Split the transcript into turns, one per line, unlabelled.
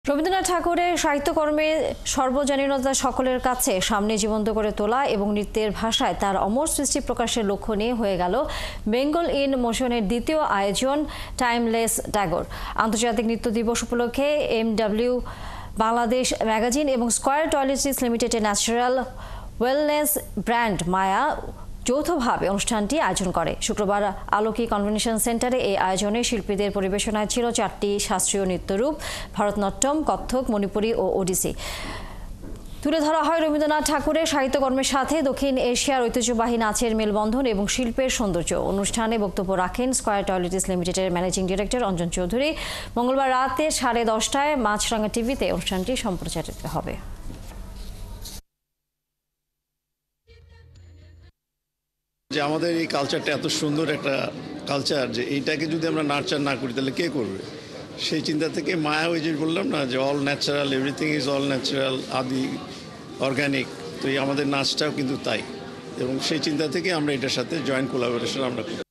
রবীন্দ্রনাথ ঠাকুরের সাহিত্যকর্মে সর্বজনীনতা সকলের কাছে সামনে জীবন্ত করে তোলা এবং নৃত্যের ভাষায় তার অমর সৃষ্টি প্রকাশের লক্ষ্য নিয়ে হয়ে গেল বেঙ্গল ইন মোশনের দ্বিতীয় আয়োজন টাইমলেস ট্যাগর। আন্তর্জাতিক নৃত্য দিবস উপলক্ষে MW বাংলাদেশ ম্যাগাজিন এবং স্কয়ার টয়লেট্রিজ লিমিটেডের ন্যাচারাল ওয়েলনেস ব্র্যান্ড মায়া যৌথভাবে অনুষ্ঠানটি আয়োজন করে। শুক্রবার আলোকি কনভেনশন সেন্টারে এই আয়োজনে শিল্পীদের পরিবেশনায় ছিল 4টি শাস্ত্রীয় নৃত্যরূপ, ভারতনাট্যম, কত্থক, মণিপুরী ও ওডিসি। তুলে ধরা হয় রবীন্দ্রনাথ ঠাকুরের সাহিত্যকর্মের সাথে দক্ষিণ এশিয়ার ঐতিহ্যবাহী নাচের মেলবন্ধন এবং শিল্পের সৌন্দর্য। অনুষ্ঠানে বক্তব্য রাখেন স্কয়ার টয়লেট্রিজ লিমিটেডের ম্যানেজিং ডিরেক্টর অঞ্জন চৌধুরী। মঙ্গলবার রাতে 10:30টায় মাছরাঙা টিভিতে অনুষ্ঠানটি সম্প্রচারিত হবে।
যে আমাদের এই কালচারটা এত সুন্দর একটা কালচার, যে এইটাকে যদি আমরা নার্চার না করি তাহলে কে করবে? সেই চিন্তা থেকে মায়া, ওই যে বললাম না যে all natural, everything is all natural, আদি অর্গানিক। তো এই আমাদের নাচটাও কিন্তু তাই, এবং সেই চিন্তা থেকে আমরা এটার সাথে জয়েন্ট কোলাবোরেশন আমরা করি।